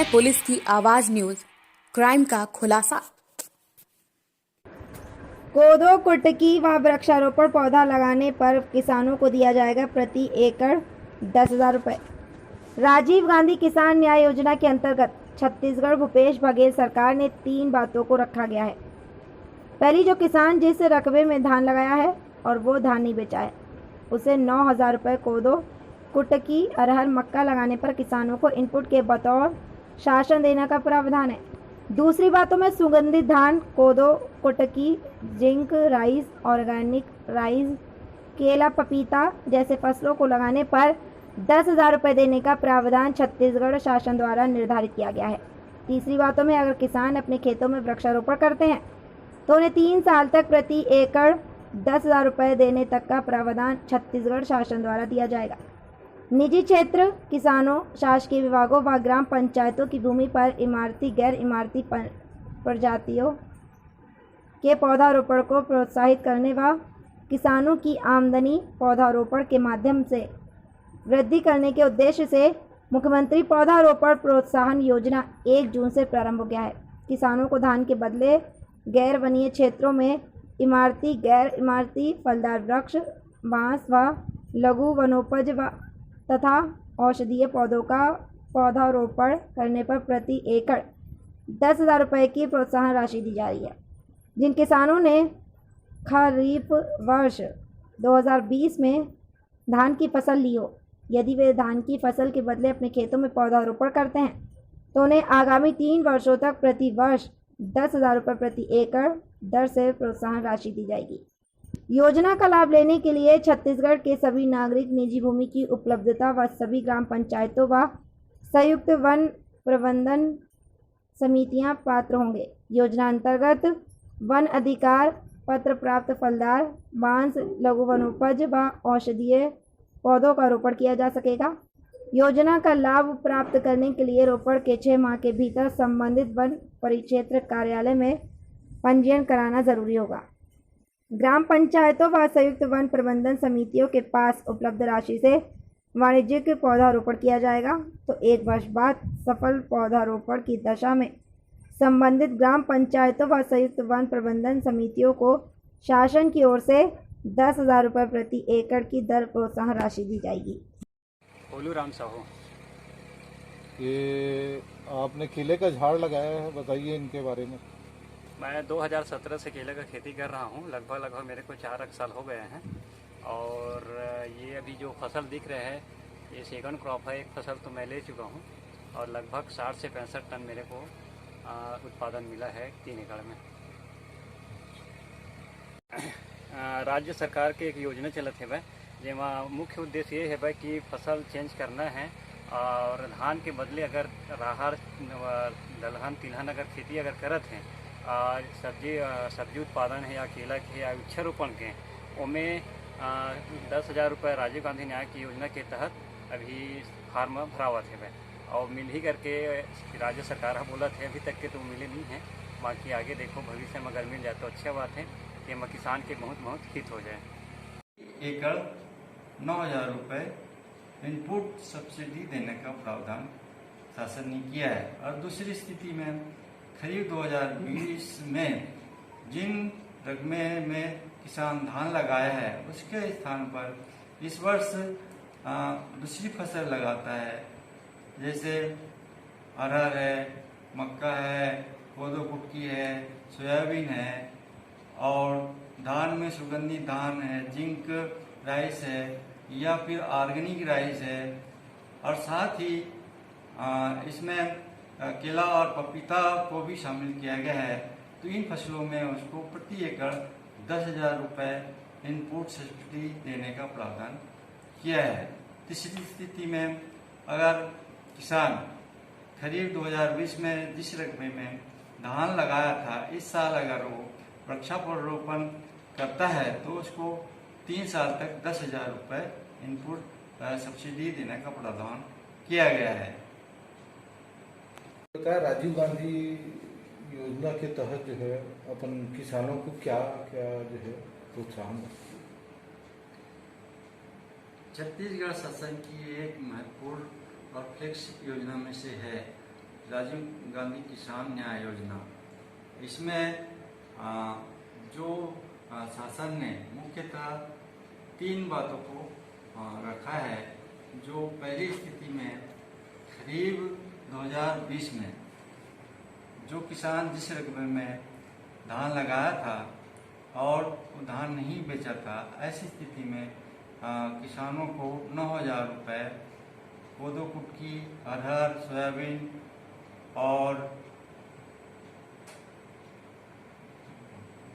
है पुलिस की आवाज न्यूज, क्राइम का खुलासा। कोदो कुटकी व वृक्षारोपण पौधा लगाने पर किसानों को दिया जाएगा प्रति एकड़ 10,000 रुपये। राजीव गांधी किसान न्याय योजना के अंतर्गत छत्तीसगढ़ भूपेश बघेल सरकार ने 3 बातों को रखा गया है। पहली, जो किसान जिस रकबे में धान लगाया है और वो धान नहीं बेचा है, उसे 9,000 रुपये कोदो कुटकी अरहर मक्का लगाने पर किसानों को इनपुट के बतौर शासन देने का प्रावधान है। दूसरी बातों में सुगंधित धान कोदो कुटकी, जिंक राइस, ऑर्गेनिक राइस, केला पपीता जैसे फसलों को लगाने पर 10,000 रुपये देने का प्रावधान छत्तीसगढ़ शासन द्वारा निर्धारित किया गया है। तीसरी बातों में अगर किसान अपने खेतों में वृक्षारोपण करते हैं तो उन्हें 3 साल तक प्रति एकड़ 10,000 रुपये देने तक का प्रावधान छत्तीसगढ़ शासन द्वारा दिया जाएगा। निजी क्षेत्र किसानों, शासकीय विभागों व ग्राम पंचायतों की भूमि पर इमारती गैर इमारती प्रजातियों के पौधारोपण को प्रोत्साहित करने व किसानों की आमदनी पौधारोपण के माध्यम से वृद्धि करने के उद्देश्य से मुख्यमंत्री पौधारोपण प्रोत्साहन योजना 1 जून से प्रारंभ हो गया है। किसानों को धान के बदले गैर वनीय क्षेत्रों में इमारती गैर इमारती फलदार वृक्ष, बांस व लघु वनोपज तथा औषधीय पौधों का पौधारोपण करने पर प्रति एकड़ 10,000 रुपये की प्रोत्साहन राशि दी जा रही है। जिन किसानों ने खरीफ वर्ष 2020 में धान की फसल ली हो, यदि वे धान की फसल के बदले अपने खेतों में पौधारोपण करते हैं तो उन्हें आगामी 3 वर्षों तक प्रति वर्ष 10,000 रुपये प्रति एकड़ दर से प्रोत्साहन राशि दी जाएगी। योजना का लाभ लेने के लिए छत्तीसगढ़ के सभी नागरिक निजी भूमि की उपलब्धता व सभी ग्राम पंचायतों व संयुक्त वन प्रबंधन समितियां पात्र होंगे। योजना अंतर्गत वन अधिकार पत्र प्राप्त फलदार, बांस, लघु वनोपज व औषधीय पौधों का रोपण किया जा सकेगा। योजना का लाभ प्राप्त करने के लिए रोपण के 6 माह के भीतर संबंधित वन परिक्षेत्र कार्यालय में पंजीयन कराना जरूरी होगा। ग्राम पंचायतों व संयुक्त वन प्रबंधन समितियों के पास उपलब्ध राशि से वाणिज्यिक पौधारोपण किया जाएगा तो 1 वर्ष बाद सफल पौधारोपण की दशा में संबंधित ग्राम पंचायतों व संयुक्त वन प्रबंधन समितियों को शासन की ओर से 10,000 रुपये प्रति एकड़ की दर प्रोत्साहन राशि दी जाएगी। भोलू राम साहू। ये आपने केले का झाड़ लगाया है, बताइए इनके बारे में। मैं 2017 से केले का खेती कर रहा हूँ। लगभग मेरे को 4 साल हो गए हैं। और ये अभी जो फसल दिख रहे हैं ये सेकंड क्रॉप है। एक फसल तो मैं ले चुका हूँ और लगभग 60 से 65 टन मेरे को उत्पादन मिला है 3 एकड़ में। राज्य सरकार के एक योजना चलत है भाई, जेमा मुख्य उद्देश्य ये है भाई कि फसल चेंज करना है और धान के बदले अगर राहर, दलहन, तिलहन अगर खेती अगर करत हैं, सब्जी उत्पादन है या केला के या वृक्षारोपण के, उनमें 10,000 रुपये राजीव गांधी न्याय की योजना के तहत अभी फार्म भरावत है और मिल ही करके राज्य सरकार बोलत है। अभी तक के तो मिले नहीं हैं, बाकी आगे देखो भविष्य में अगर मिल जाए तो अच्छा बात है कि हम किसान के बहुत हित हो जाए। एकड़ 9,000 रुपये इनपुट सब्सिडी देने का प्रावधान शासन ने किया है। और दूसरी स्थिति में खरीफ 2020 में जिन रकबे में किसान धान लगाया है उसके स्थान पर इस वर्ष दूसरी फसल लगाता है, जैसे अरहर है, मक्का है, कोदो कुटकी है, सोयाबीन है और धान में सुगंधित धान है, जिंक राइस है या फिर ऑर्गेनिक राइस है। और साथ ही इसमें केला और पपीता को भी शामिल किया गया है। तो इन फसलों में उसको प्रति एकड़ 10,000 रुपये इनपुट सब्सिडी देने का प्रावधान किया है। तीसरी स्थिति में अगर किसान खरीफ 2020 में जिस रकबे में धान लगाया था, इस साल अगर वो वृक्षारोपण करता है तो उसको 3 साल तक 10,000 रुपये इनपुट सब्सिडी देने का प्रावधान किया गया है। राजीव गांधी योजना के तहत जो है अपन किसानों को क्या क्या जो है प्रोत्साहन? छत्तीसगढ़ शासन की एक महत्वपूर्ण और फ्लेक्स योजना में से है राजीव गांधी किसान न्याय योजना। इसमें जो शासन ने मुख्यतः 3 बातों को रखा है। जो पहली स्थिति में खरीफ 2020 में जो किसान जिस रकबे में धान लगाया था और वो धान नहीं बेचा था, ऐसी स्थिति में किसानों को 9,000 रुपये कोदो कुटकी, अरहर, सोयाबीन और